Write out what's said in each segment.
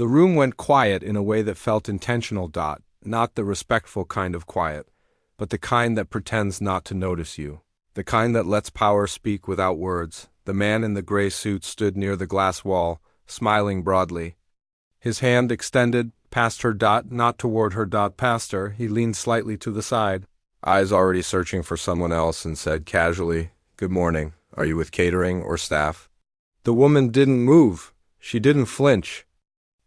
The room went quiet in a way that felt intentional. Not the respectful kind of quiet, but the kind that pretends not to notice you. The kind that lets power speak without words. The man in the gray suit stood near the glass wall, smiling broadly. His hand extended past her. Not toward her. Past her. He leaned slightly to the side, eyes already searching for someone else, and said casually, "Good morning. Are you with catering or staff?" The woman didn't move. She didn't flinch.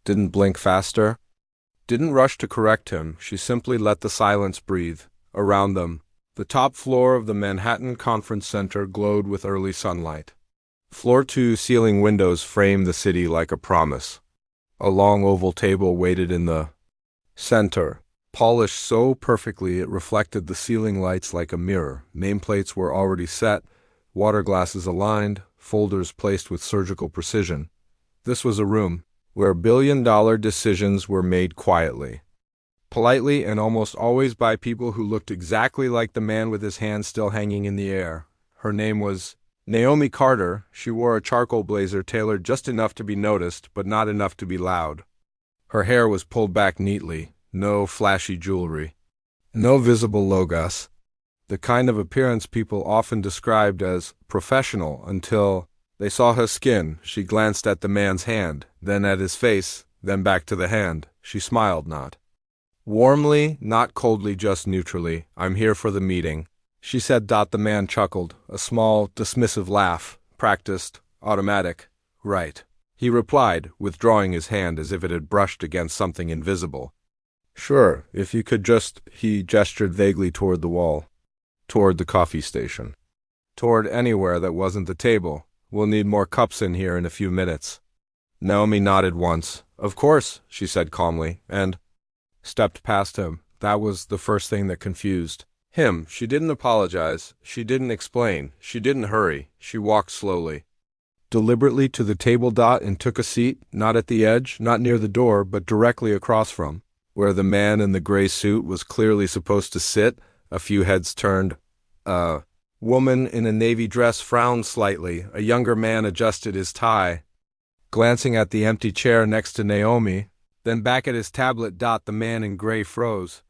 Didn't blink faster. Didn't rush to correct him. She simply let the silence breathe. Around them, the top floor of the Manhattan Conference Center glowed with early sunlight. Floor 2 ceiling windows framed the city like a promise. A long oval table waited in the center, polished so perfectly it reflected the ceiling lights like a mirror. Nameplates were already set, water glasses aligned, folders placed with surgical precision. This was a room where billion-dollar decisions were made quietly, politely, and almost always by people who looked exactly like the man with his hand still hanging in the air. Her name was Naomi Carter. She wore a charcoal blazer tailored just enough to be noticed, but not enough to be loud. Her hair was pulled back neatly, no flashy jewelry, no visible logos. The kind of appearance people often described as professional until they saw her skin. She glanced at the man's hand, then at his face, then back to the hand. She smiled, not warmly, not coldly, just neutrally. "I'm here for the meeting," she said. The man chuckled, a small, dismissive laugh, practiced, automatic. "Right," he replied, withdrawing his hand as if it had brushed against something invisible. "Sure, if you could just—" He gestured vaguely toward the wall, toward the coffee station, toward anywhere that wasn't the table. "We'll need more cups in here in a few minutes." Naomi nodded once. "Of course," she said calmly, and stepped past him. That was the first thing that confused him. She didn't apologize. She didn't explain. She didn't hurry. She walked slowly, deliberately to the table. And took a seat, not at the edge, not near the door, but directly across from where the man in the gray suit was clearly supposed to sit. A few heads turned. A woman in a navy dress frowned slightly. A younger man adjusted his tie, glancing at the empty chair next to Naomi, then back at his tablet. The man in gray froze.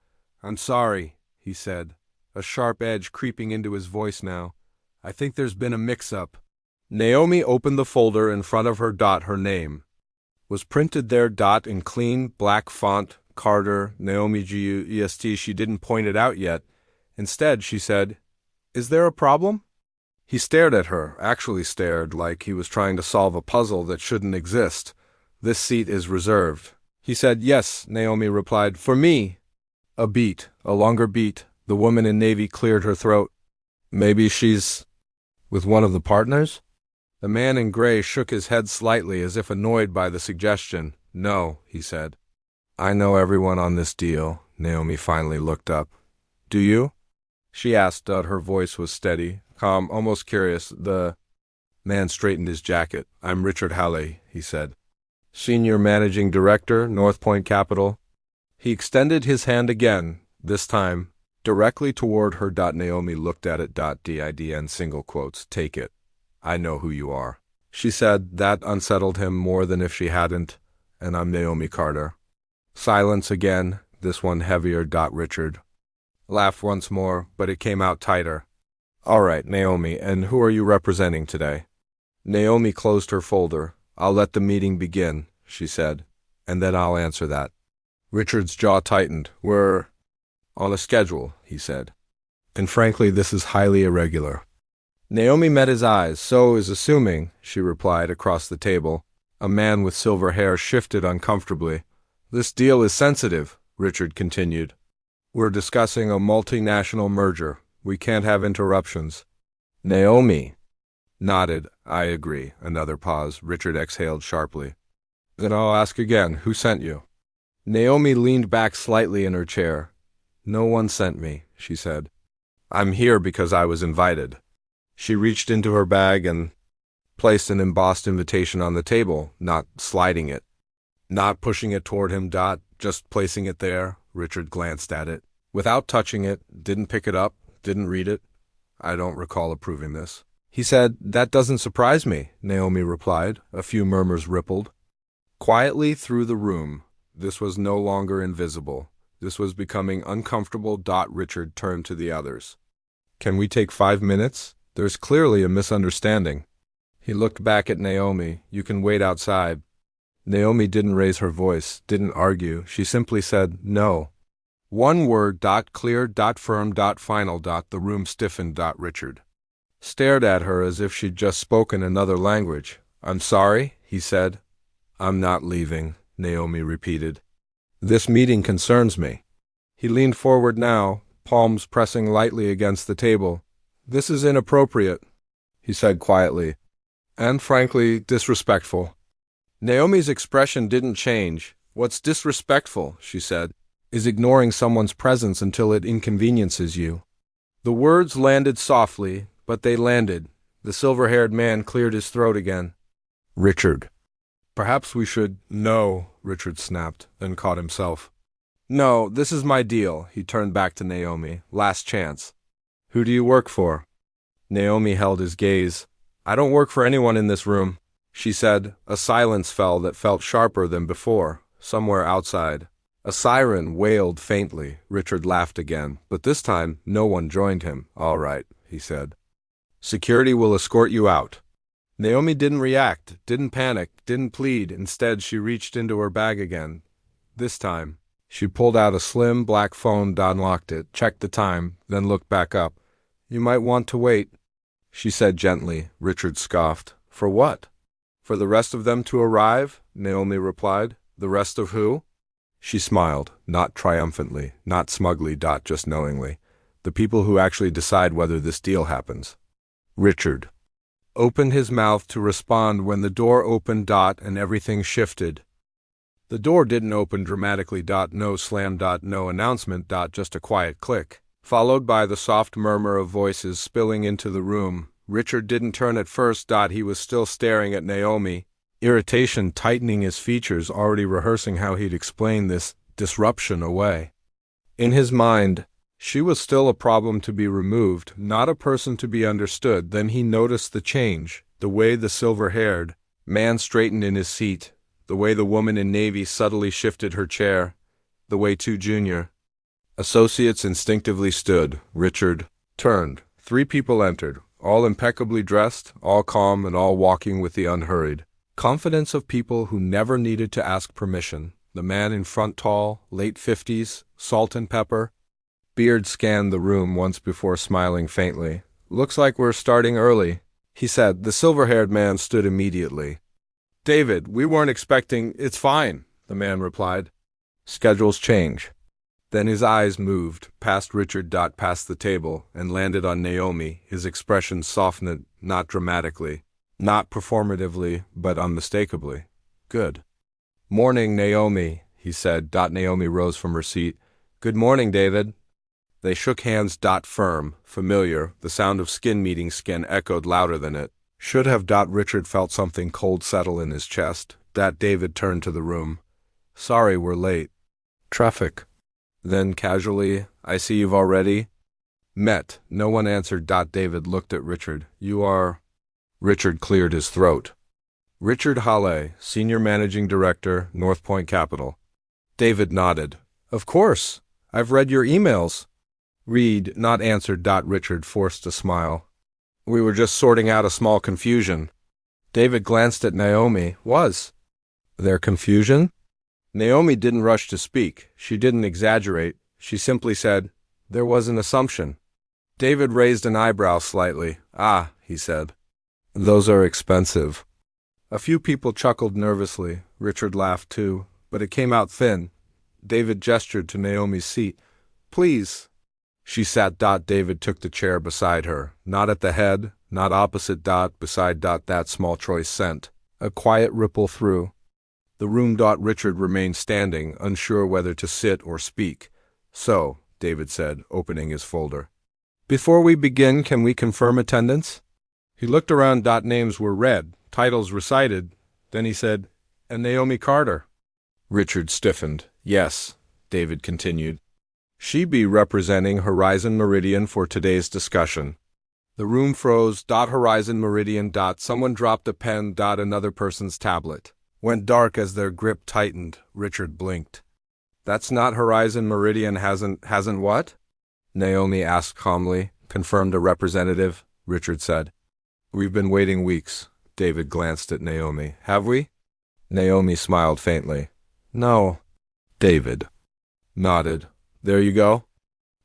"I'm sorry," he said, a sharp edge creeping into his voice now. "I think there's been a mix-up." Naomi opened the folder in front of her. Her name was printed there. In clean, black font. Carter, Naomi Gust. She didn't point it out yet. Instead, she said, "Is there a problem?" He stared at her, actually stared, like he was trying to solve a puzzle that shouldn't exist. "This seat is reserved," he said. "Yes," Naomi replied, "for me." A beat, a longer beat. The woman in navy cleared her throat. "Maybe she's with one of the partners?" The man in gray shook his head slightly as if annoyed by the suggestion. "No," he said. "I know everyone on this deal." Naomi finally looked up. "Do you?" she asked. Her voice was steady, calm, almost curious. The man straightened his jacket. "I'm Richard Halley," he said. "Senior Managing Director, North Point Capital." He extended his hand again, this time directly toward her. Naomi looked at it. DIDN single quotes. "Take it. I know who you are," she said. That unsettled him more than if she hadn't. "And I'm Naomi Carter." Silence again, this one heavier. Richard laughed once more, but it came out tighter. "All right, Naomi, and who are you representing today?" Naomi closed her folder. "I'll let the meeting begin," she said, "and then I'll answer that." Richard's jaw tightened. "We're on a schedule," he said. "And frankly, this is highly irregular." Naomi met his eyes. "So is assuming," she replied across the table. A man with silver hair shifted uncomfortably. "This deal is sensitive," Richard continued. "We're discussing a multinational merger. We can't have interruptions." Naomi nodded. "I agree." Another pause. Richard exhaled sharply. "Then I'll ask again. Who sent you?" Naomi leaned back slightly in her chair. "No one sent me," she said. "I'm here because I was invited." She reached into her bag and placed an embossed invitation on the table, not sliding it, not pushing it toward him. Just placing it there. Richard glanced at it, without touching it, didn't pick it up, didn't read it. "I don't recall approving this," he said. "That doesn't surprise me," Naomi replied. A few murmurs rippled. Quietly through the room, this was no longer invisible. This was becoming uncomfortable. Richard turned to the others. Can we take 5 minutes? There's clearly a misunderstanding. He looked back at Naomi. You can wait outside. Naomi didn't raise her voice, didn't argue. She simply said, no. One word. Clear. Firm. Final. The room stiffened. Richard stared at her as if she'd just spoken another language. I'm sorry, he said. I'm not leaving, Naomi repeated. This meeting concerns me. He leaned forward now, palms pressing lightly against the table. This is inappropriate, he said quietly, and frankly disrespectful. Naomi's expression didn't change. What's disrespectful, she said, is ignoring someone's presence until it inconveniences you. The words landed softly, but they landed. The silver-haired man cleared his throat again. Richard. Perhaps we should— No, Richard snapped, then caught himself. No, this is my deal, he turned back to Naomi. Last chance. Who do you work for? Naomi held his gaze. I don't work for anyone in this room, she said. A silence fell that felt sharper than before, somewhere outside. A siren wailed faintly. Richard laughed again, but this time no one joined him. All right, he said. Security will escort you out. Naomi didn't react, didn't panic, didn't plead. Instead, she reached into her bag again. This time, she pulled out a slim black phone, unlocked it, checked the time, then looked back up. You might want to wait, she said gently. Richard scoffed. For what? For the rest of them to arrive? Naomi replied. The rest of who? She smiled, not triumphantly, not smugly, just knowingly. The people who actually decide whether this deal happens. Richard opened his mouth to respond when the door opened, and everything shifted. The door didn't open dramatically, no slam, no announcement, just a quiet click, followed by the soft murmur of voices spilling into the room. Richard didn't turn at first, he was still staring at Naomi, irritation tightening his features, already rehearsing how he'd explain this disruption away. In his mind, she was still a problem to be removed, not a person to be understood. Then he noticed the change, the way the silver-haired man straightened in his seat, the way the woman in navy subtly shifted her chair, the way two junior associates instinctively stood. Richard turned. 3 people entered, all impeccably dressed, all calm, and all walking with the unhurried confidence of people who never needed to ask permission. The man in front, tall, late 50s, salt and pepper. Beard scanned the room once before smiling faintly. Looks like we're starting early, he said. The silver-haired man stood immediately. David, we weren't expecting— It's fine, the man replied. Schedules change. Then his eyes moved, past Richard, past the table, and landed on Naomi. His expression softened, not dramatically, not performatively, but unmistakably. Good. Morning, Naomi, he said. Naomi rose from her seat. Good morning, David. They shook hands. Firm, familiar. The sound of skin meeting skin echoed louder than it should have. Richard felt something cold settle in his chest. David turned to the room. Sorry we're late. Traffic. Then casually, I see you've already met. No one answered. David looked at Richard. You are— Richard cleared his throat. Richard Halle, Senior Managing Director, North Point Capital. David nodded. Of course. I've read your emails. Read, not answered. Richard forced a smile. We were just sorting out a small confusion. David glanced at Naomi. Was there confusion? Naomi didn't rush to speak. She didn't exaggerate. She simply said, there was an assumption. David raised an eyebrow slightly. Ah, he said. Those are expensive. A few people chuckled nervously. Richard laughed too, but it came out thin. David gestured to Naomi's seat. Please. She sat. David took the chair beside her, not at the head, not opposite. Beside. That small choice sent a quiet ripple through the room. Richard remained standing, unsure whether to sit or speak. So, David said, opening his folder. Before we begin, can we confirm attendance? He looked around. Names were read, titles recited. Then he said, and Naomi Carter. Richard stiffened. Yes, David continued. She be representing Horizon Meridian for today's discussion. The room froze. Horizon Meridian. Someone dropped a pen. Another person's tablet. went dark as their grip tightened. Richard blinked. That's not Horizon Meridian hasn't what? Naomi asked calmly. Confirmed a representative, Richard said. We've been waiting weeks. David glanced at Naomi. Have we? Naomi smiled faintly. No. David nodded. There you go.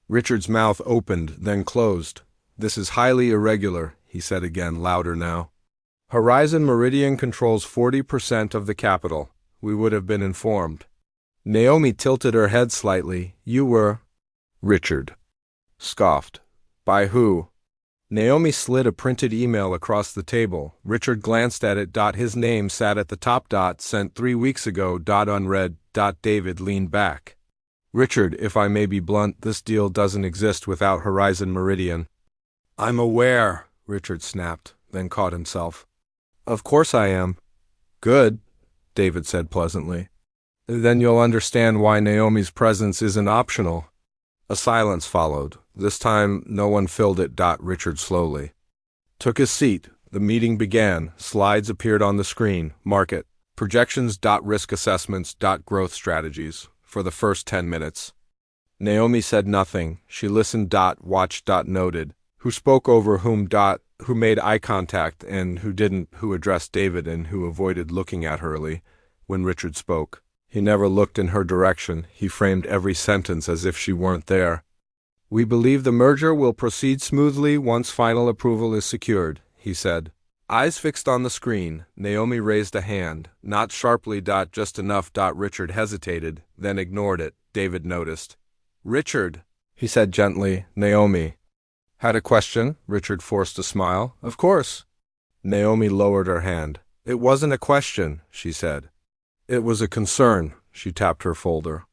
Richard's mouth opened, then closed. This is highly irregular, he said again, louder now. Horizon Meridian controls 40% of the capital. We would have been informed. Naomi tilted her head slightly. You were... Richard scoffed. By who? Naomi slid a printed email across the table. Richard glanced at it. His name sat at the top. Sent 3 weeks ago. Unread. David leaned back. Richard, if I may be blunt, this deal doesn't exist without Horizon Meridian. I'm aware, Richard snapped, then caught himself. Of course I am. Good, David said pleasantly. Then you'll understand why Naomi's presence isn't optional. A silence followed. This time, no one filled it. Richard slowly took his seat. The meeting began. Slides appeared on the screen. Market, projections. Risk assessments. Growth strategies. For the first 10 minutes. Naomi said nothing. She listened. Watched. Noted. Who spoke over whom. Who made eye contact and who didn't. Who addressed David and who avoided looking at her when Richard spoke. He never looked in her direction. He framed every sentence as if she weren't there. We believe the merger will proceed smoothly once final approval is secured, he said. Eyes fixed on the screen, Naomi raised a hand, not sharply. Just enough. Richard hesitated, then ignored it. David noticed. Richard, he said gently. Naomi had a question. Richard forced a smile. Of course. Naomi lowered her hand. It wasn't a question, she said. It was a concern. She tapped her folder.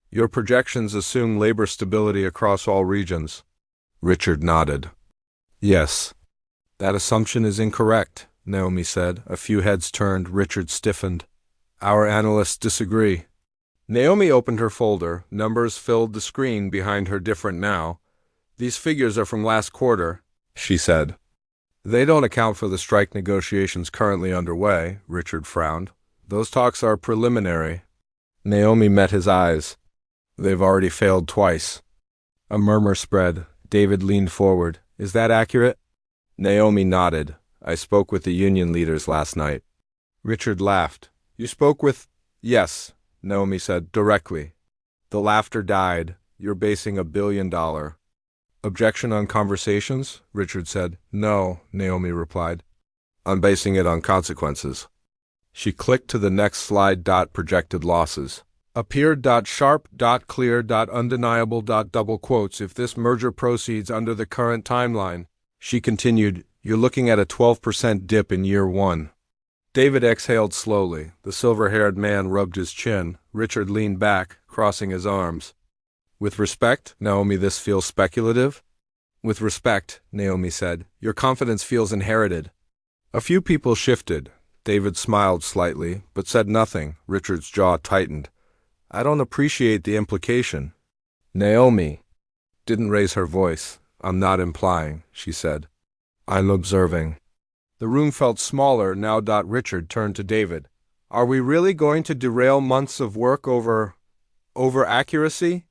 Your projections assume labor stability across all regions. Richard nodded. Yes. That assumption is incorrect, Naomi said. A few heads turned. Richard stiffened. Our analysts disagree. Naomi opened her folder. Numbers filled the screen behind her. Different now. These figures are from last quarter, she said. They don't account for the strike negotiations currently underway, Richard frowned. Those talks are preliminary. Naomi met his eyes. They've already failed twice. A murmur spread. David leaned forward. Is that accurate? Naomi nodded. I spoke with the union leaders last night. Richard laughed. You spoke with... Yes, Naomi said, directly. The laughter died. You're basing $1 billion. Objection on conversations? Richard said. No, Naomi replied. I'm basing it on consequences. She clicked to the next slide. Projected losses. Appeared. Sharp. Clear. Undeniable. Double quotes. If this merger proceeds under the current timeline, she continued, you're looking at a 12% dip in year 1. David exhaled slowly. The silver-haired man rubbed his chin. Richard leaned back, crossing his arms. With respect, Naomi, this feels speculative? With respect, Naomi said, your confidence feels inherited. A few people shifted. David smiled slightly, but said nothing. Richard's jaw tightened. I don't appreciate the implication. Naomi didn't raise her voice. I'm not implying, she said. I'm observing. The room felt smaller now. Richard turned to David. Are we really going to derail months of work over accuracy?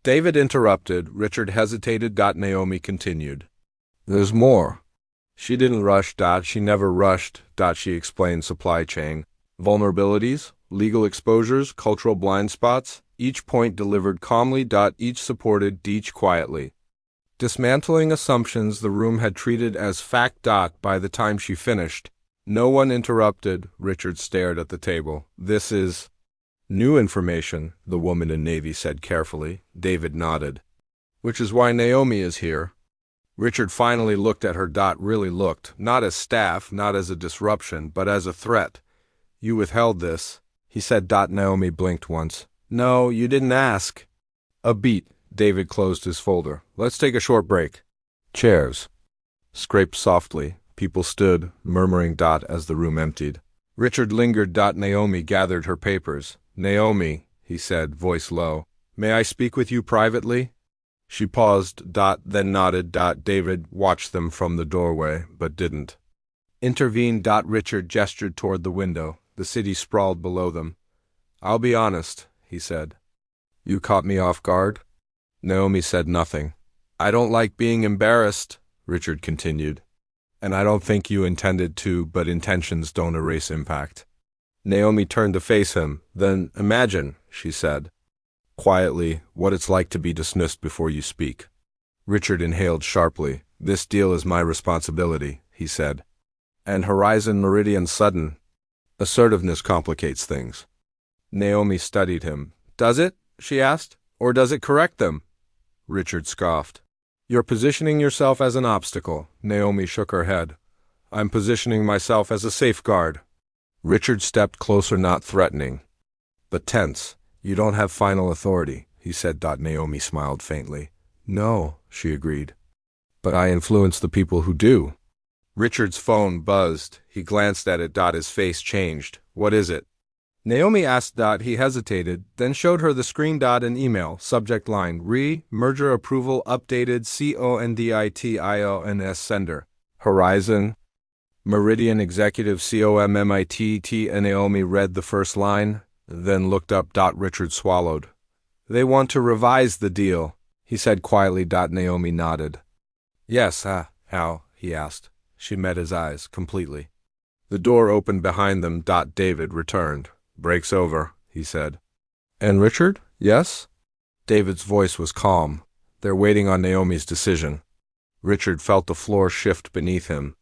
David interrupted. Richard hesitated. Naomi continued. There's more. She didn't rush. She never rushed. She explained supply chain. Vulnerabilities, legal exposures, cultural blind spots, each point delivered calmly. Each supported. Each quietly. Dismantling assumptions the room had treated as fact. By the time she finished, no one interrupted. Richard stared at the table. This is new information, the woman in navy said carefully. David nodded. Which is why Naomi is here. Richard finally looked at her. Really looked, not as staff, not as a disruption, but as a threat. You withheld this, he said. Naomi blinked once. No, you didn't ask. A beat. David closed his folder. Let's take a short break. Chairs scraped softly. People stood, murmuring. As the room emptied. Richard lingered. Naomi gathered her papers. Naomi, he said, voice low. May I speak with you privately? She paused. Then nodded. David watched them from the doorway, but didn't intervene. Richard gestured toward the window. The city sprawled below them. "I'll be honest," he said. "You caught me off guard?" Naomi said nothing. "I don't like being embarrassed," Richard continued. "And I don't think you intended to, but intentions don't erase impact." Naomi turned to face him. "Then imagine," she said, quietly, "what it's like to be dismissed before you speak." Richard inhaled sharply. "This deal is my responsibility," he said. "And Horizon Meridian Sudden assertiveness complicates things." Naomi studied him. "Does it?" she asked. "Or does it correct them?" Richard scoffed. "You're positioning yourself as an obstacle." Naomi shook her head. "I'm positioning myself as a safeguard." Richard stepped closer, not threatening, but tense. "You don't have final authority," he said. Naomi smiled faintly. "No," she agreed. "But I influence the people who do." Richard's phone buzzed. He glanced at it. His face changed. "What is it?" Naomi asked. He hesitated, then showed her the screen. An email, subject line, merger approval updated CONDITIONS sender. Horizon Meridian Executive COMMITT. And Naomi read the first line, then looked up. Richard swallowed. "They want to revise the deal," he said quietly. Naomi nodded. "Yes, how?" he asked. She met his eyes completely. The door opened behind them. David returned. "Break's over," he said. "And Richard? Yes?" David's voice was calm. "They're waiting on Naomi's decision." Richard felt the floor shift beneath him.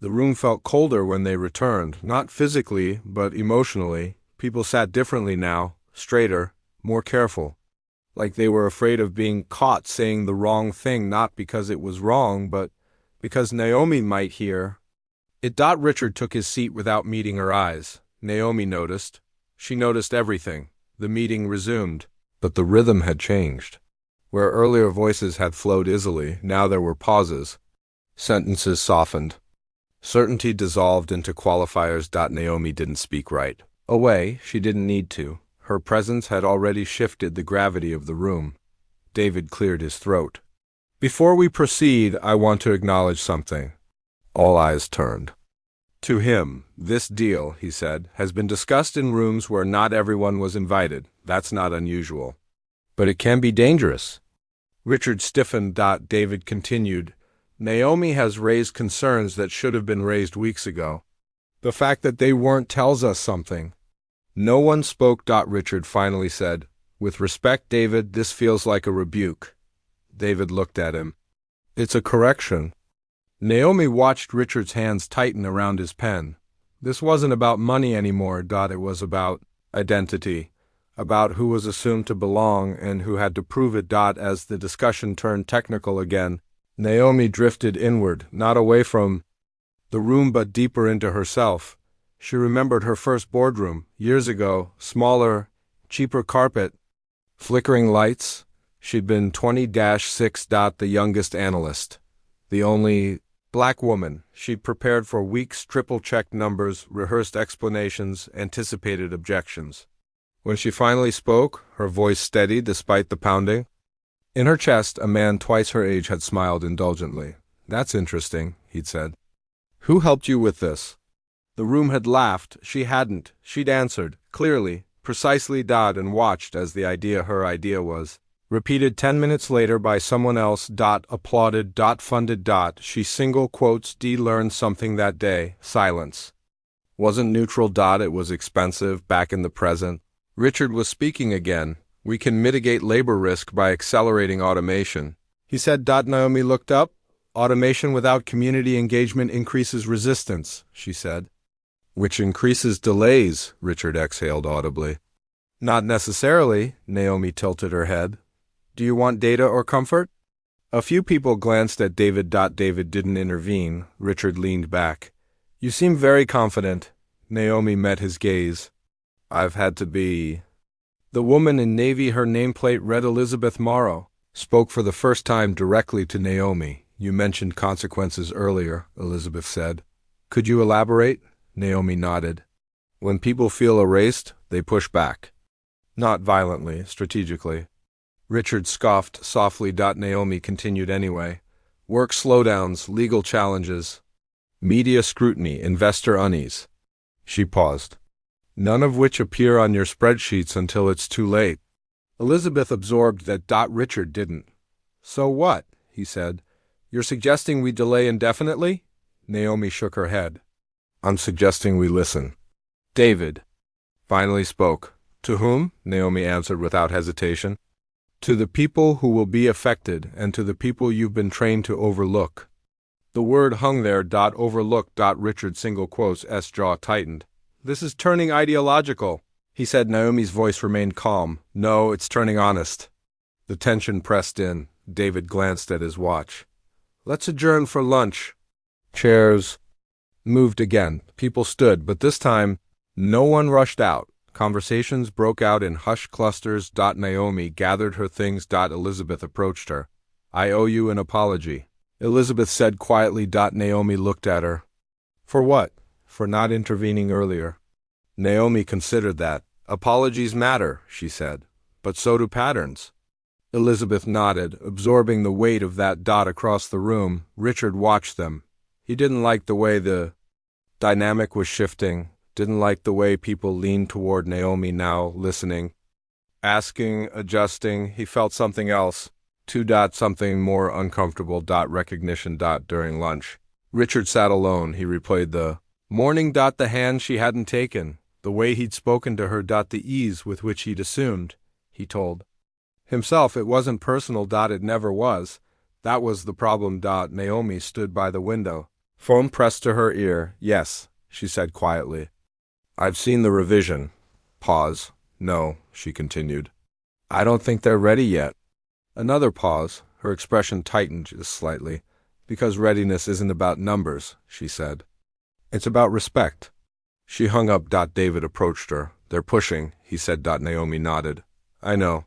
The room felt colder when they returned, not physically, but emotionally. People sat differently now, straighter, more careful, like they were afraid of being caught saying the wrong thing, not because it was wrong, but because Naomi might hear it. Richard took his seat without meeting her eyes. Naomi noticed. She noticed everything. The meeting resumed, but the rhythm had changed. Where earlier voices had flowed easily, now there were pauses. Sentences softened. Certainty dissolved into qualifiers. Naomi didn't speak right away. She didn't need to. Her presence had already shifted the gravity of the room. David cleared his throat. "Before we proceed, I want to acknowledge something." All eyes turned to him. "This deal," he said, "has been discussed in rooms where not everyone was invited. That's not unusual. But it can be dangerous." Richard stiffened. David continued. "Naomi has raised concerns that should have been raised weeks ago. The fact that they weren't tells us something." No one spoke. Richard finally said, "With respect, David, this feels like a rebuke." David looked at him. "It's a correction." Naomi watched Richard's hands tighten around his pen. This wasn't about money anymore. It was about identity, about who was assumed to belong and who had to prove it. As the discussion turned technical again, Naomi drifted inward, not away from the room but deeper into herself. She remembered her first boardroom, years ago, smaller, cheaper carpet, flickering lights. She'd been 20-6. The youngest analyst, the only black woman. She'd prepared for weeks, triple-checked numbers, rehearsed explanations, anticipated objections. When she finally spoke, her voice steady despite the pounding. In her chest, a man twice her age had smiled indulgently. "That's interesting," he'd said. "Who helped you with this?" The room had laughed. She hadn't. She'd answered, clearly, precisely. And watched as the idea her idea was repeated 10 minutes later by someone else. Applauded. Funded. She single quotes. Learned something that day. Silence. Wasn't neutral. It was expensive. Back in the present. Richard was speaking again. "We can mitigate labor risk by accelerating automation," he said. Naomi looked up. "Automation without community engagement increases resistance," she said. "Which increases delays," Richard exhaled audibly. "Not necessarily," Naomi tilted her head. "Do you want data or comfort?" A few people glanced at David. David didn't intervene. Richard leaned back. "You seem very confident." Naomi met his gaze. "I've had to be." The woman in navy, her nameplate read Elizabeth Morrow, spoke for the first time directly to Naomi. "You mentioned consequences earlier," Elizabeth said. "Could you elaborate?" Naomi nodded. "When people feel erased, they push back. Not violently, strategically." Richard scoffed softly. Naomi continued anyway. "Work slowdowns, legal challenges, media scrutiny, investor unease." She paused. none of which appear on your spreadsheets until it's too late. Elizabeth absorbed that. Richard didn't. So what? He said. You're suggesting we delay indefinitely? Naomi shook her head. I'm suggesting we listen. David finally spoke. To whom? Naomi answered without hesitation. To the people who will be affected, and to the people you've been trained to overlook. The word hung there. Overlook. Richard's single quotes S jaw tightened. This is turning ideological, he said. Naomi's voice remained calm. No, it's turning honest. The tension pressed in. David glanced at his watch. Let's adjourn for lunch. Chairs moved again. People stood, but this time, no one rushed out. Conversations broke out in hushed clusters. Naomi gathered her things. Elizabeth approached her. I owe you an apology, Elizabeth said quietly. Naomi looked at her. For what? For not intervening earlier. Naomi considered that. Apologies matter, she said, but so do patterns. Elizabeth nodded, absorbing the weight of that. Across the room, Richard watched them. He didn't like the way the dynamic was shifting, didn't like the way people leaned toward Naomi now, listening, asking, adjusting. He felt something else. Something more uncomfortable. Recognition. During lunch, Richard sat alone. He replayed the morning. The hand she hadn't taken, the way he'd spoken to her. The ease with which he'd assumed, he told himself, it wasn't personal. It never was. That was the problem. Naomi stood by the window, phone pressed to her ear. Yes, she said quietly. I've seen the revision. Pause. No, she continued. I don't think they're ready yet. Another pause. Her expression tightened just slightly. Because readiness isn't about numbers, she said. It's about respect. She hung up. David approached her. They're pushing, he said. Naomi nodded. I know.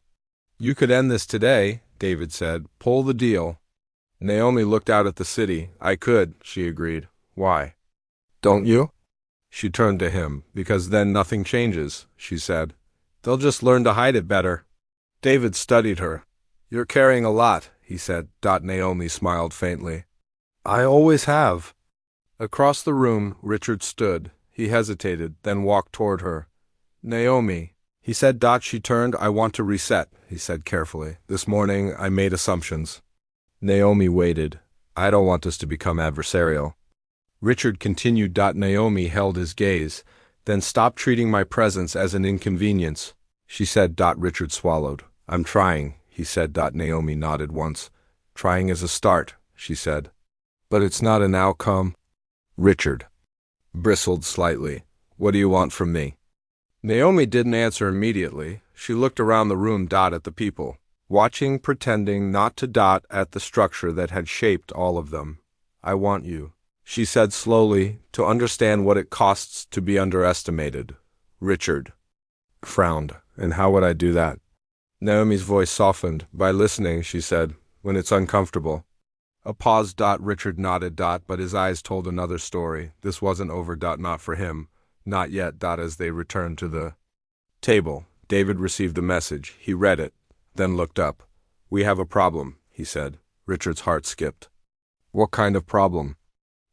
You could end this today, David said. Pull the deal. Naomi looked out at the city. I could, she agreed. Why? Don't you? She turned to him. Because then nothing changes, she said. They'll just learn to hide it better. David studied her. You're carrying a lot, he said. Naomi smiled faintly. I always have. Across the room, Richard stood. He hesitated, then walked toward her. Naomi, he said. She turned. I want to reset, he said carefully. This morning, I made assumptions. Naomi waited. I don't want this to become adversarial. Richard continued. Naomi held his gaze. Then stop treating my presence as an inconvenience, she said. Richard swallowed. I'm trying, he said. Naomi nodded once. Trying is a start, she said. But it's not an outcome. Richard bristled slightly. What do you want from me? Naomi didn't answer immediately. She looked around the room. At the people, watching, pretending not to. At the structure that had shaped all of them. I want you, she said slowly, to understand what it costs to be underestimated. Richard frowned. And how would I do that? Naomi's voice softened. By listening, she said, when it's uncomfortable. A pause. Richard nodded. But his eyes told another story. This wasn't over. Not for him. Not yet. As they returned to the table, David received the message. He read it, then looked up. We have a problem, he said. Richard's heart skipped. What kind of problem?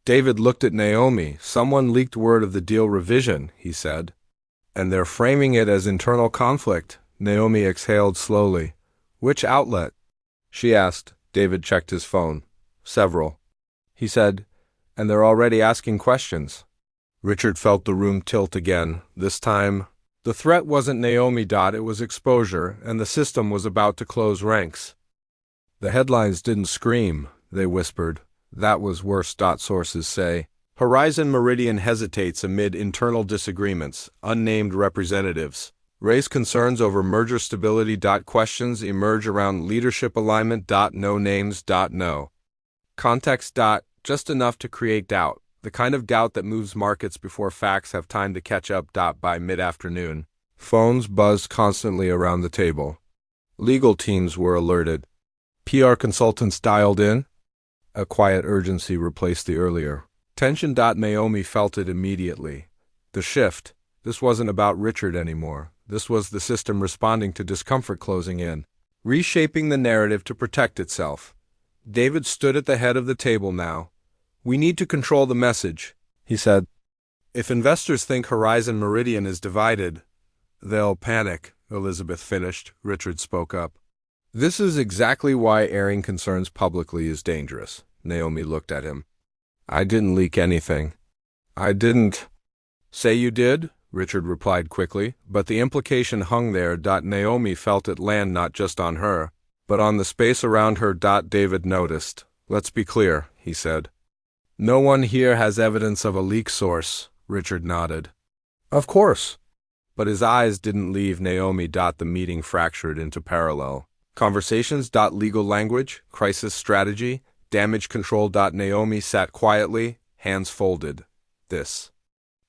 David looked at Naomi. Someone leaked word of the deal revision, he said. And they're framing it as internal conflict. Naomi exhaled slowly. Which outlet? She asked. David checked his phone. Several, he said. And they're already asking questions. Richard felt the room tilt again. This time, the threat wasn't Naomi. It was exposure, and the system was about to close ranks. The headlines didn't scream, they whispered. That was worse. Sources say. Horizon Meridian hesitates amid internal disagreements. Unnamed representatives raise concerns over merger stability. Questions emerge around leadership alignment. No names. No context. Just enough to create doubt. The kind of doubt that moves markets before facts have time to catch up. By mid-afternoon, phones buzzed constantly around the table. Legal teams were alerted. PR consultants dialed in. A quiet urgency replaced the earlier tension. Naomi felt it immediately. The shift. This wasn't about Richard anymore. This was the system responding to discomfort closing in, reshaping the narrative to protect itself. David stood at the head of the table now. We need to control the message, he said. If investors think Horizon Meridian is divided, they'll panic, Elizabeth finished. Richard spoke up. This is exactly why airing concerns publicly is dangerous. Naomi looked at him. I didn't leak anything. I didn't. Say you did? Richard replied quickly, but the implication hung there. Naomi felt it land not just on her, but on the space around her. David noticed. Let's be clear, he said. No one here has evidence of a leak source, Richard nodded. Of course. But his eyes didn't leave Naomi. The meeting fractured into parallel conversations. Legal language, crisis strategy, damage control. Naomi sat quietly, hands folded. This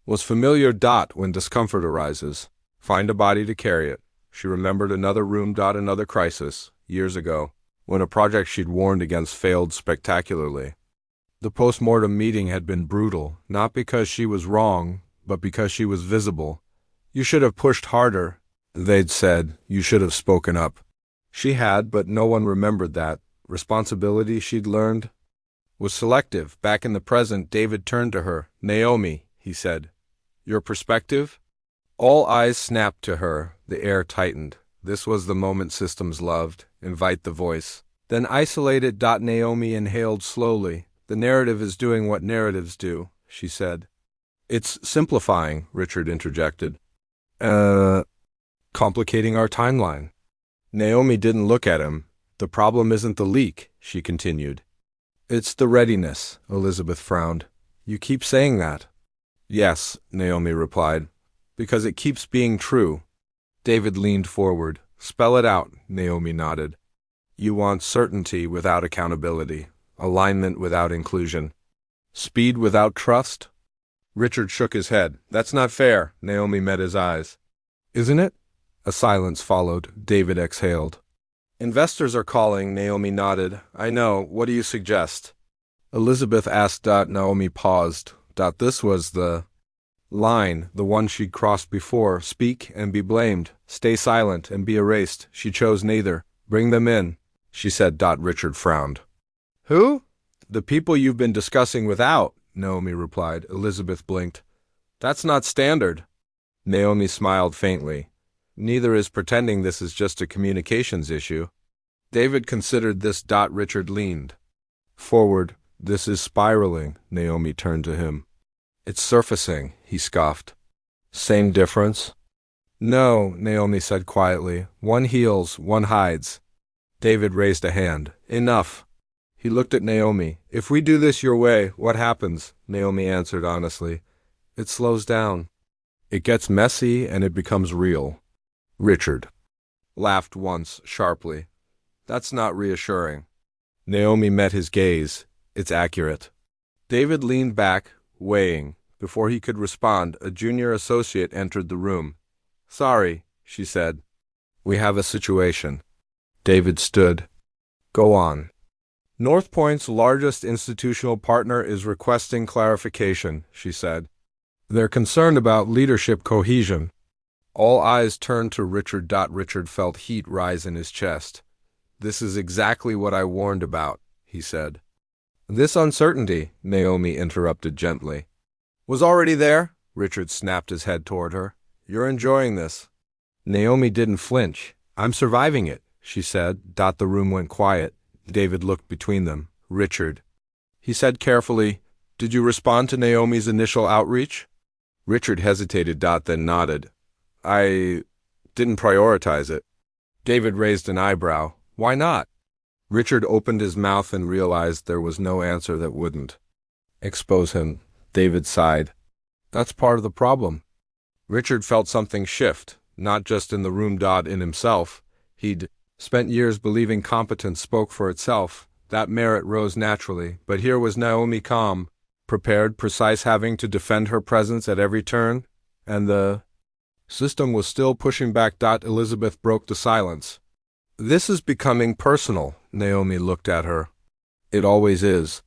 was familiar. When discomfort arises, find a body to carry it. She remembered another room. Another crisis, years ago, when a project she'd warned against failed spectacularly. The post-mortem meeting had been brutal, not because she was wrong, but because she was visible. You should have pushed harder, they'd said. You should have spoken up. She had, but no one remembered that. Responsibility, she'd learned, was selective. Back in the present, David turned to her. Naomi, he said. Your perspective? All eyes snapped to her. The air tightened. This was the moment systems loved. Invite the voice. Then isolate it. Naomi inhaled slowly. The narrative is doing what narratives do, she said. It's simplifying, Richard interjected. Complicating our timeline. Naomi didn't look at him. The problem isn't the leak, she continued. It's the readiness, Elizabeth frowned. You keep saying that. Yes, Naomi replied, because it keeps being true. David leaned forward. Spell it out, Naomi nodded. You want certainty without accountability, alignment without inclusion, speed without trust? Richard shook his head. That's not fair. Naomi met his eyes. Isn't it? A silence followed. David exhaled. Investors are calling, Naomi nodded. I know. What do you suggest? Elizabeth asked. Naomi paused. This was the line, the one she'd crossed before. Speak and be blamed. Stay silent and be erased. She chose neither. Bring them in, she said. Richard frowned. Who? The people you've been discussing without, Naomi replied. Elizabeth blinked. That's not standard. Naomi smiled faintly. Neither is pretending this is just a communications issue. David considered this. Richard leaned forward. This is spiraling. Naomi turned to him. It's surfacing, he scoffed. Same difference? No, Naomi said quietly. One heals, one hides. David raised a hand. Enough. He looked at Naomi. If we do this your way, what happens? Naomi answered honestly. It slows down. It gets messy and it becomes real. Richard laughed once, sharply. That's not reassuring. Naomi met his gaze. It's accurate. David leaned back, weighing. Before he could respond, a junior associate entered the room. Sorry, she said. We have a situation. David stood. Go on. North Point's largest institutional partner is requesting clarification, she said. They're concerned about leadership cohesion. All eyes turned to Richard. Richard felt heat rise in his chest. This is exactly what I warned about, he said. This uncertainty, Naomi interrupted gently. Was already there? Richard snapped his head toward her. You're enjoying this. Naomi didn't flinch. I'm surviving it, she said. The room went quiet. David looked between them. Richard. He said carefully, Did you respond to Naomi's initial outreach? Richard hesitated. Then nodded. I didn't prioritize it. David raised an eyebrow. Why not? Richard opened his mouth and realized there was no answer that wouldn't expose him. David sighed. That's part of the problem. Richard felt something shift, not just in the room. In himself. He'd spent years believing competence spoke for itself. That merit rose naturally, but here was Naomi calm, prepared, precise, having to defend her presence at every turn, and the system was still pushing back. Elizabeth broke the silence. This is becoming personal. Naomi looked at her. It always is.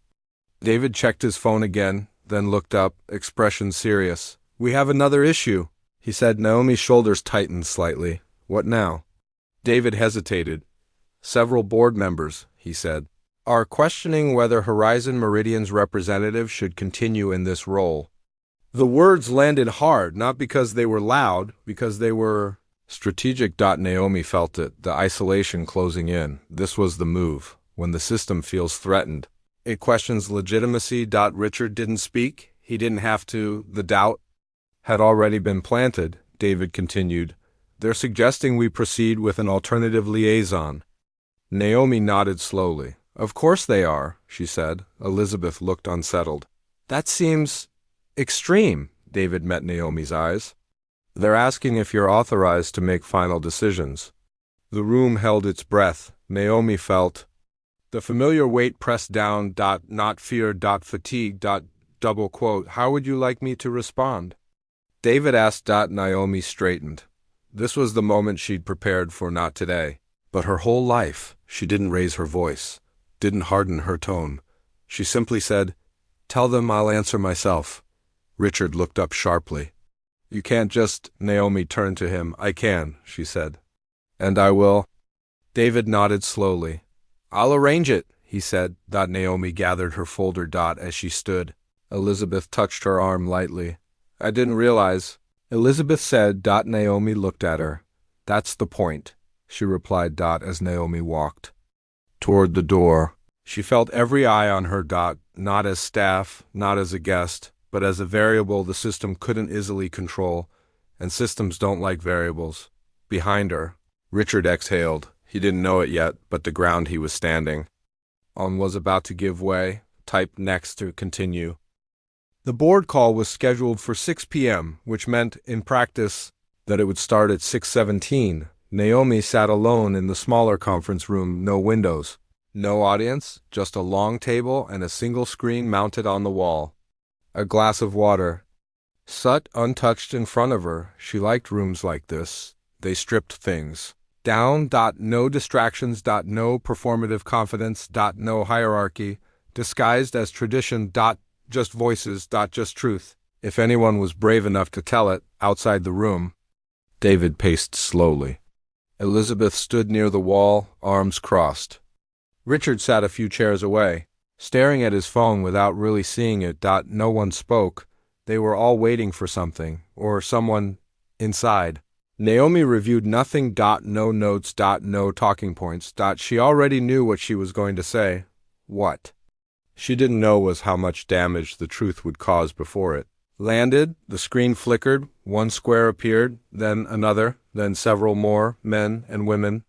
David checked his phone again, then looked up, expression serious. We have another issue, he said. Naomi's shoulders tightened slightly. What now? David hesitated. Several board members, he said, are questioning whether Horizon Meridian's representative should continue in this role. The words landed hard, not because they were loud, because they were strategic. Naomi felt it, the isolation closing in. This was the move. When the system feels threatened, it questions legitimacy. Richard didn't speak. He didn't have to. The doubt had already been planted. David continued. They're suggesting we proceed with an alternative liaison. Naomi nodded slowly. Of course they are, she said. Elizabeth looked unsettled. That seems extreme. David met Naomi's eyes. They're asking if you're authorized to make final decisions. The room held its breath. Naomi felt the familiar weight pressed down. Not fear. Fatigue. Double quote. How would you like me to respond? David asked. Naomi straightened. This was the moment she'd prepared for. Not today, but her whole life. She didn't raise her voice, didn't harden her tone. She simply said, "Tell them I'll answer myself." Richard looked up sharply. You can't just. Naomi turned to him. I can, she said. And I will. David nodded slowly. I'll arrange it, he said. Naomi gathered her folder. As she stood, Elizabeth touched her arm lightly. I didn't realize. Elizabeth said. Naomi looked at her. That's the point, she replied. As Naomi walked toward the door, she felt every eye on her. Not as staff, not as a guest, but as a variable the system couldn't easily control, and systems don't like variables. Behind her, Richard exhaled. He didn't know it yet, but the ground he was standing on was about to give way. Type next to continue. The board call was scheduled for 6 p.m., which meant, in practice, that it would start at 6:17. Naomi sat alone in the smaller conference room, no windows, no audience, just a long table and a single screen mounted on the wall. A glass of water sat untouched in front of her. She liked rooms like this. They stripped things down. No distractions. No performative confidence. No hierarchy, disguised as tradition. Just voices. Just truth. If anyone was brave enough to tell it, outside the room. David paced slowly. Elizabeth stood near the wall, arms crossed. Richard sat a few chairs away, staring at his phone without really seeing it. No one spoke. They were all waiting for something, or someone, inside. Naomi reviewed nothing. No notes. No talking points. She already knew what she was going to say. What she didn't know was how much damage the truth would cause before it landed. The screen flickered. One square appeared, then another, then several more, men and women.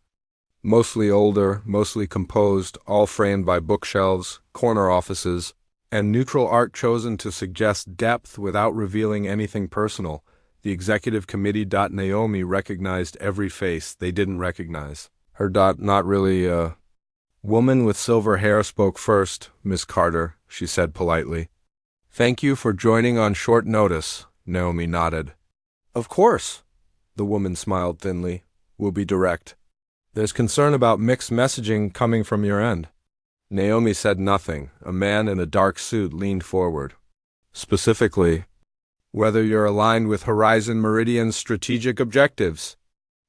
Mostly older, mostly composed, all framed by bookshelves, corner offices, and neutral art chosen to suggest depth without revealing anything personal. The executive committee. Naomi recognized every face they didn't recognize. Her. Not really. Woman with silver hair spoke first. Miss Carter, she said politely. Thank you for joining on short notice. Naomi nodded. Of course. The woman smiled thinly. We'll be direct. There's concern about mixed messaging coming from your end. Naomi said nothing. A man in a dark suit leaned forward. Specifically, whether you're aligned with Horizon Meridian's strategic objectives.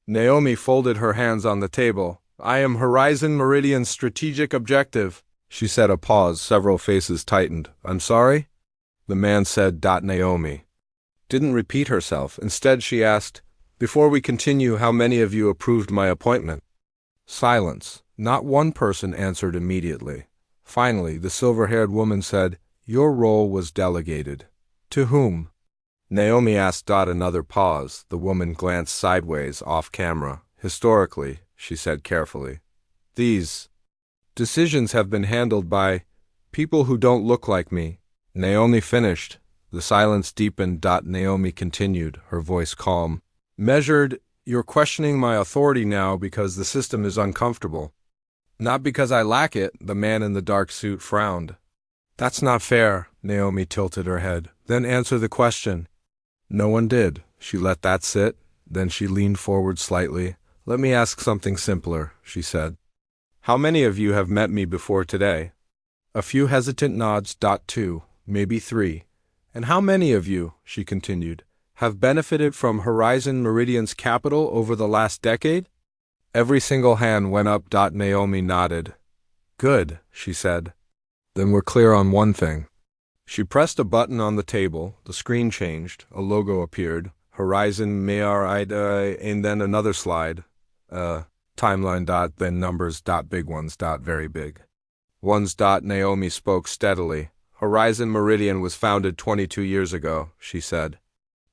Naomi folded her hands on the table. I am Horizon Meridian's strategic objective. She said. A pause. Several faces tightened. I'm sorry? The man said. Naomi didn't repeat herself. Instead, she asked, before we continue, how many of you approved my appointment? Silence. Not one person answered immediately. Finally, the silver-haired woman said, your role was delegated. To whom? Naomi asked. Another pause. The woman glanced sideways, off camera. Historically, she said carefully, these decisions have been handled by people who don't look like me. Naomi finished. The silence deepened. Naomi continued, her voice calm. Measured, you're questioning my authority now because the system is uncomfortable. Not because I lack it. The man in the dark suit frowned. That's not fair. Naomi tilted her head. Then answer the question. No one did. She let that sit. Then she leaned forward slightly. Let me ask something simpler, she said. How many of you have met me before today? A few hesitant nods. 2, maybe 3. And how many of you, she continued, have benefited from Horizon Meridian's capital over the last decade? Every single hand went up. Naomi nodded. Good, she said. Then we're clear on one thing. She pressed a button on the table, the screen changed, a logo appeared, Horizon Mayarida, and then another slide, timeline dot, then numbers dot, big ones dot, very big. Ones dot. Naomi spoke steadily. Horizon Meridian was founded 22 years ago, she said.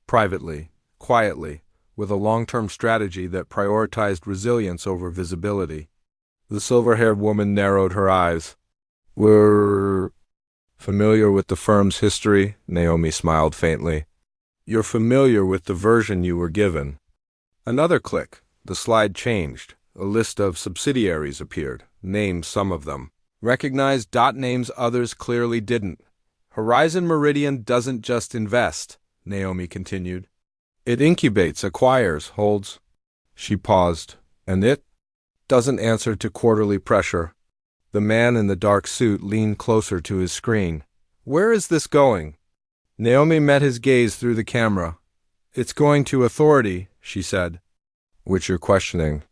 Privately, quietly, with a long-term strategy that prioritized resilience over visibility. The silver-haired woman narrowed her eyes. We're familiar with the firm's history, Naomi smiled faintly. You're familiar with the version you were given. Another click. The slide changed. A list of subsidiaries appeared. Named some of them. Recognized names others clearly didn't. Horizon Meridian doesn't just invest, Naomi continued. It incubates, acquires, holds. She paused. And it? Doesn't answer to quarterly pressure. The man in the dark suit leaned closer to his screen. Where is this going? Naomi met his gaze through the camera. It's going to authority, she said. Which you're questioning.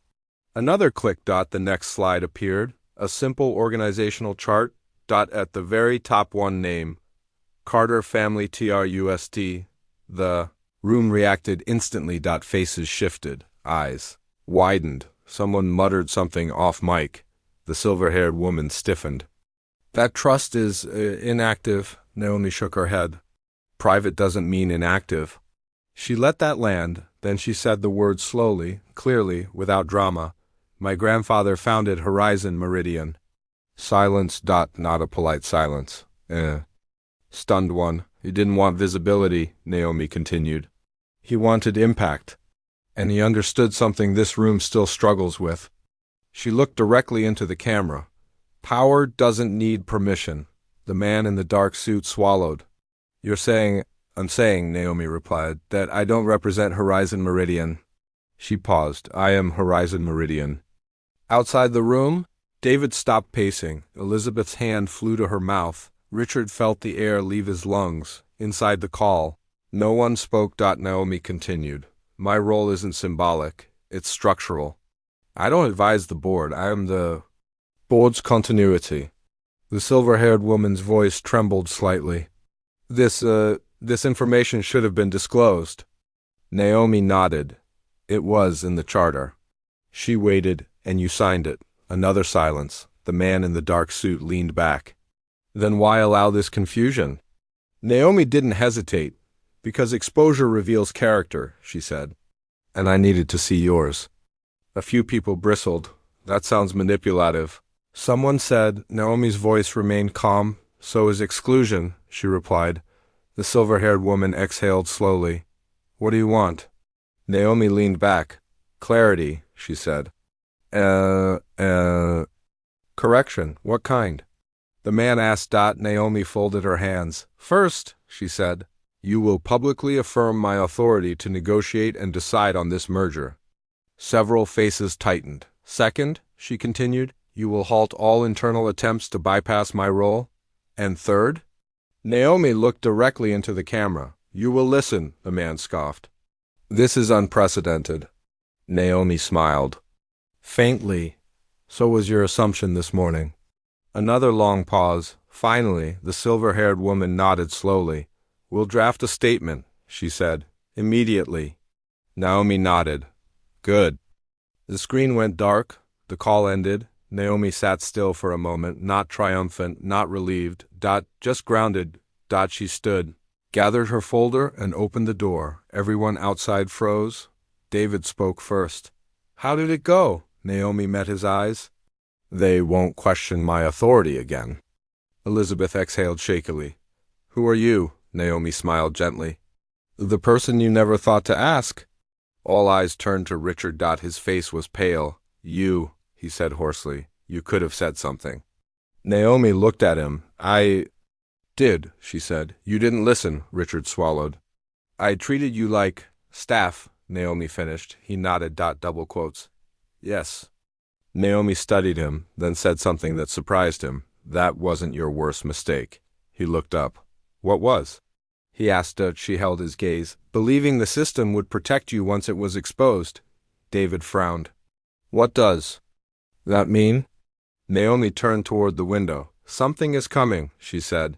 Another click. The next slide appeared. A simple organizational chart. At the very top, one name. Carter Family Trust. The room reacted instantly. Faces shifted. Eyes widened. Someone muttered something off mic. The silver-haired woman stiffened. That trust is inactive, Naomi shook her head. Private doesn't mean inactive. She let that land, then she said the words slowly, clearly, without drama. My grandfather founded Horizon Meridian. Silence. Not a polite silence. Stunned one. He didn't want visibility, Naomi continued. He wanted impact. And he understood something this room still struggles with. She looked directly into the camera. Power doesn't need permission. The man in the dark suit swallowed. You're saying, I'm saying, Naomi replied, that I don't represent Horizon Meridian. She paused. I am Horizon Meridian. Outside the room, David stopped pacing. Elizabeth's hand flew to her mouth. Richard felt the air leave his lungs. Inside the call, no one spoke. Naomi continued. My role isn't symbolic, it's structural. I don't advise the board, I am the board's continuity. The silver-haired woman's voice trembled slightly. This information should have been disclosed. Naomi nodded. It was in the charter. She waited, and you signed it. Another silence. The man in the dark suit leaned back. Then why allow this confusion? Naomi didn't hesitate. Because exposure reveals character, she said. And I needed to see yours. A few people bristled. That sounds manipulative. Someone said. Naomi's voice remained calm. So is exclusion, she replied. The silver-haired woman exhaled slowly. What do you want? Naomi leaned back. Clarity, she said. Correction, what kind? The man asked. Naomi folded her hands. First, she said, you will publicly affirm my authority to negotiate and decide on this merger. Several faces tightened. Second, she continued, you will halt all internal attempts to bypass my role. And third? Naomi looked directly into the camera. You will listen, the man scoffed. This is unprecedented. Naomi smiled. Faintly. So was your assumption this morning. Another long pause. Finally, the silver-haired woman nodded slowly. We'll draft a statement, she said. Immediately. Naomi nodded. Good. The screen went dark. The call ended. Naomi sat still for a moment, not triumphant, not relieved. Just grounded. She stood, gathered her folder, and opened the door. Everyone outside froze. David spoke first. How did it go? Naomi met his eyes. They won't question my authority again. Elizabeth exhaled shakily. Who are you? Naomi smiled gently. The person you never thought to ask. All eyes turned to Richard. His face was pale. You, he said hoarsely. You could have said something. Naomi looked at him. I did, she said. You didn't listen, Richard swallowed. I treated you like staff, Naomi finished. He nodded. Double quotes. Yes. Naomi studied him, then said something that surprised him. That wasn't your worst mistake. He looked up. What was? He asked. She held his gaze. Believing the system would protect you once it was exposed. David frowned. What does that mean? Naomi turned toward the window. Something is coming, she said.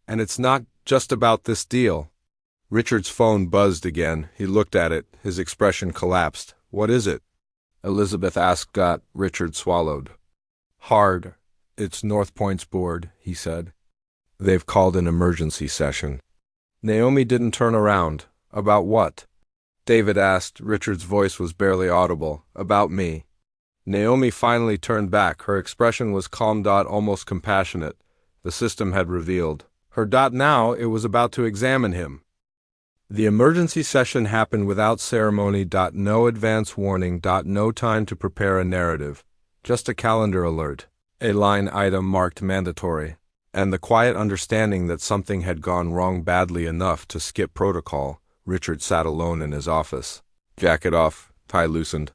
And it's not Just about this deal. Richard's phone buzzed again. He looked at it. His expression collapsed. What is it? Elizabeth asked. Richard swallowed. Hard. It's North Point's board, he said. They've called an emergency session. Naomi didn't turn around. About what? David asked. Richard's voice was barely audible. About me. Naomi finally turned back. Her expression was calm. Almost compassionate. The system had revealed. Now it was about to examine him. The emergency session happened without ceremony. No advance warning. No time to prepare a narrative. Just a calendar alert. A line item marked mandatory. And the quiet understanding that something had gone wrong badly enough to skip protocol. Richard sat alone in his office. Jacket off, tie loosened.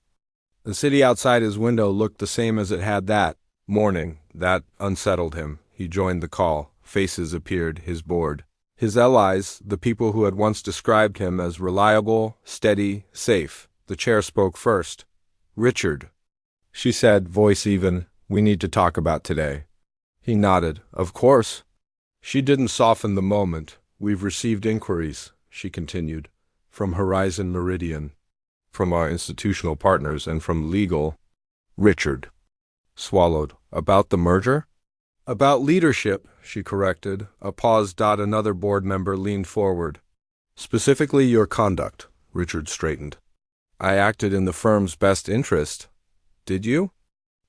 The city outside his window looked the same as it had that morning. That unsettled him. He joined the call. Faces appeared, his board. His allies, the people who had once described him as reliable, steady, safe. The chair spoke first. Richard, she said, voice even, we need to talk about today. He nodded. Of course. She didn't soften the moment. We've received inquiries, she continued, from Horizon Meridian, from our institutional partners, and from legal. Richard swallowed. About the merger? About leadership, she corrected. A pause. Another board member leaned forward. Specifically your conduct, Richard straightened. I acted in the firm's best interest. Did you?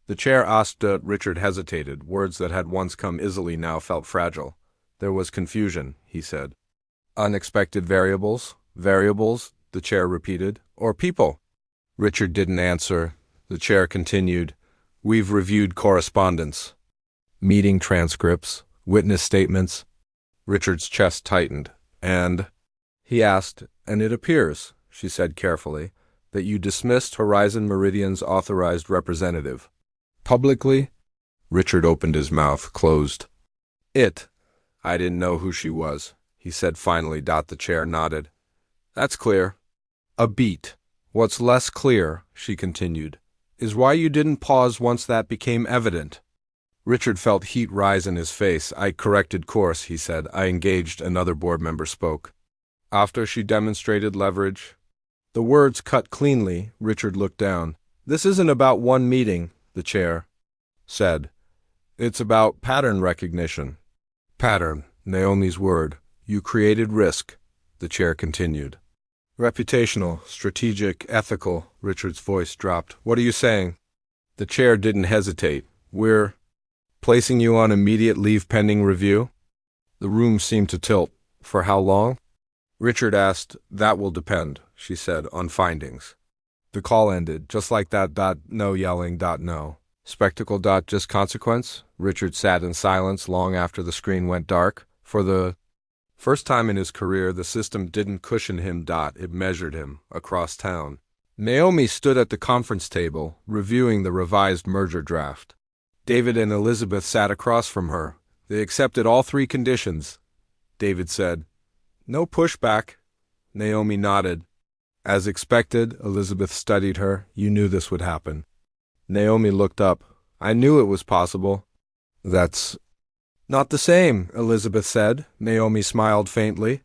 The chair asked. Richard hesitated. Words that had once come easily now felt fragile. There was confusion, he said. Unexpected variables? Variables, the chair repeated. Or people? Richard didn't answer. The chair continued. We've reviewed correspondence. Meeting transcripts, witness statements. Richard's chest tightened. And? He asked. And it appears, she said carefully, that you dismissed Horizon Meridian's authorized representative. Publicly? Richard opened his mouth, closed. I didn't know who she was, he said finally. The chair nodded. That's clear. A beat. What's less clear, she continued, is why you didn't pause once that became evident. Richard felt heat rise in his face. I corrected course, he said. I engaged. Another board member spoke. After she demonstrated leverage. The words cut cleanly. Richard looked down. This isn't about one meeting, the chair said. It's about pattern recognition. Pattern, Naomi's word. You created risk, the chair continued. Reputational, strategic, ethical, Richard's voice dropped. What are you saying? The chair didn't hesitate. We're placing you on immediate leave pending review? The room seemed to tilt. For how long? Richard asked. That will depend, she said, on findings. The call ended, just like that. No yelling. No. Spectacle. Just consequence? Richard sat in silence long after the screen went dark. For the first time in his career, the system didn't cushion him. It measured him, across town. Naomi stood at the conference table, reviewing the revised merger draft. David and Elizabeth sat across from her. They accepted all three conditions. David said, No pushback. Naomi nodded. As expected, Elizabeth studied her. You knew this would happen. Naomi looked up. I knew it was possible. That's not the same, Elizabeth said. Naomi smiled faintly.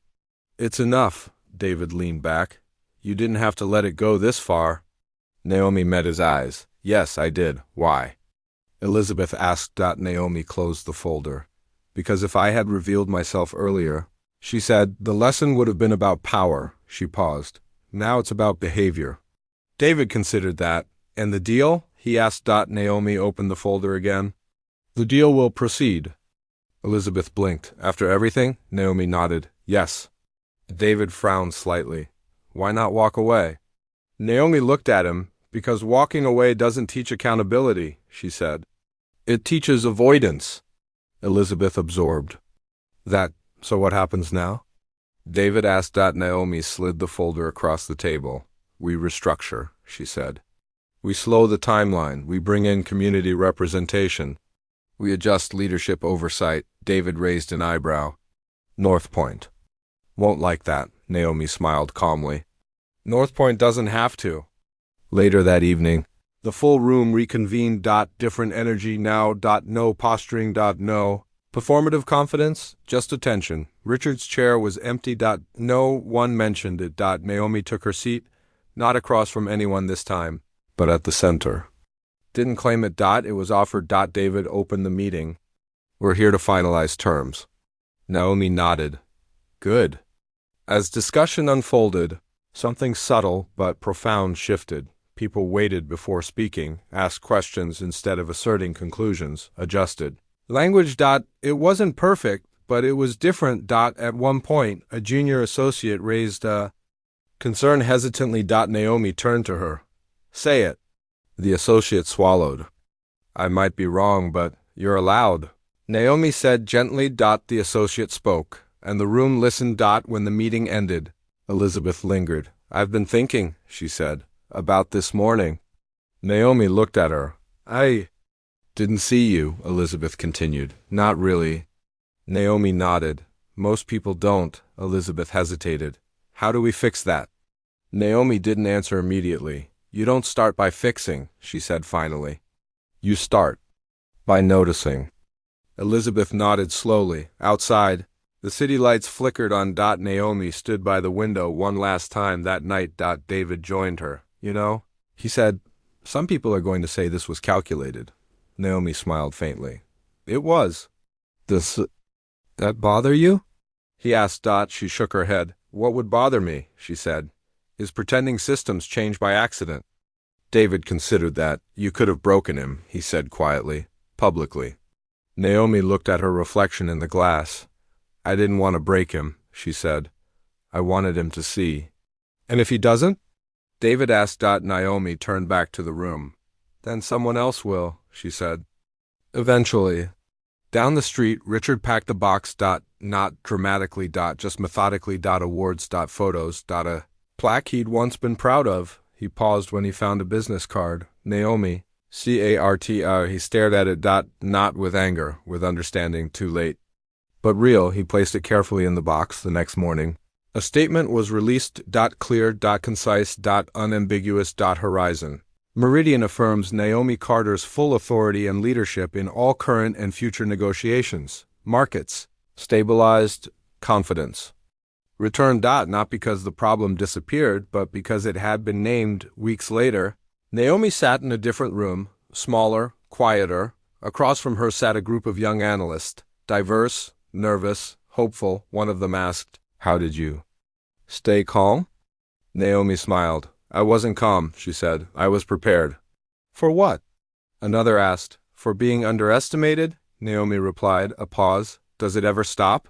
It's enough. David leaned back. You didn't have to let it go this far. Naomi met his eyes. Yes, I did. Why? Elizabeth asked. Naomi closed the folder. Because if I had revealed myself earlier, she said, the lesson would have been about power. She paused. Now it's about behavior. David considered that. And the deal? He asked. Naomi opened the folder again. The deal will proceed. Elizabeth blinked. After everything? Naomi nodded. Yes. David frowned slightly. Why not walk away? Naomi looked at him. Because walking away doesn't teach accountability, she said. It teaches avoidance. Elizabeth absorbed. So what happens now? David asked. Naomi slid the folder across the table. We restructure, she said. We slow the timeline. We bring in community representation. We adjust leadership oversight. David raised an eyebrow. North Point won't like that, Naomi smiled calmly. North Point doesn't have to. Later that evening, the full room reconvened. Different energy now. No posturing. No Performative confidence, just attention. Richard's chair was empty. No one mentioned it. Naomi took her seat, not across from anyone this time, but at the center. Didn't claim it. It was offered. David opened the meeting. We're here to finalize terms. Naomi nodded. Good. As discussion unfolded, something subtle but profound shifted. People waited before speaking, asked questions instead of asserting conclusions, adjusted. Language. It wasn't perfect, but it was different. At one point, a junior associate raised a concern hesitantly. Naomi turned to her. Say it. The associate swallowed. I might be wrong, but you're allowed. Naomi said gently. The associate spoke, and the room listened. When the meeting ended, Elizabeth lingered. I've been thinking, she said, about this morning. Naomi looked at her. I didn't see you, Elizabeth continued. Not really. Naomi nodded. Most people don't, Elizabeth hesitated. How do we fix that? Naomi didn't answer immediately. You don't start by fixing, she said finally. You start by noticing. Elizabeth nodded slowly. Outside, the city lights flickered on. Naomi stood by the window one last time that night. David joined her. You know, he said, some people are going to say this was calculated. Naomi smiled faintly. It was. Does that bother you? He asked. She shook her head. What would bother me, she said, is pretending systems change by accident. David considered that. You could have broken him, he said quietly, publicly. Naomi looked at her reflection in the glass. I didn't want to break him, she said. I wanted him to see. And if he doesn't? David asked. Naomi turned back to the room. Then someone else will, she said. Eventually. Down the street, Richard packed a box. Not dramatically. Just methodically. Awards. Photos. A plaque he'd once been proud of. He paused when he found a business card. Naomi. C-A-R-T. He stared at it. Not with anger, with understanding. Too late. But real. He placed it carefully in the box the next morning. A statement was released. Clear. Concise. Unambiguous. Horizon. Meridian affirms Naomi Carter's full authority and leadership in all current and future negotiations. Markets. Stabilized. Confidence. Return. Not because the problem disappeared, but because it had been named weeks later. Naomi sat in a different room, smaller, quieter. Across from her sat a group of young analysts, diverse, nervous, hopeful. One of them asked, How did you stay calm? Naomi smiled. I wasn't calm, she said. I was prepared. For what? Another asked. For being underestimated? Naomi replied. A pause. Does it ever stop?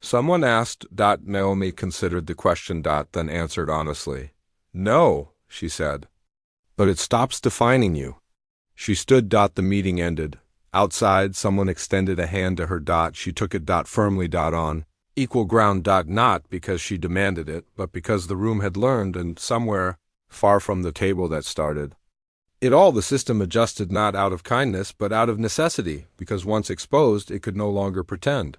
Someone asked. Naomi considered the question. Then answered honestly. No, she said. But it stops defining you. She stood. The meeting ended. Outside, someone extended a hand to her. She took it. Firmly. On equal ground. Not because she demanded it, but because the room had learned, and somewhere far from the table that started it all, the system adjusted not out of kindness, but out of necessity, because once exposed, it could no longer pretend.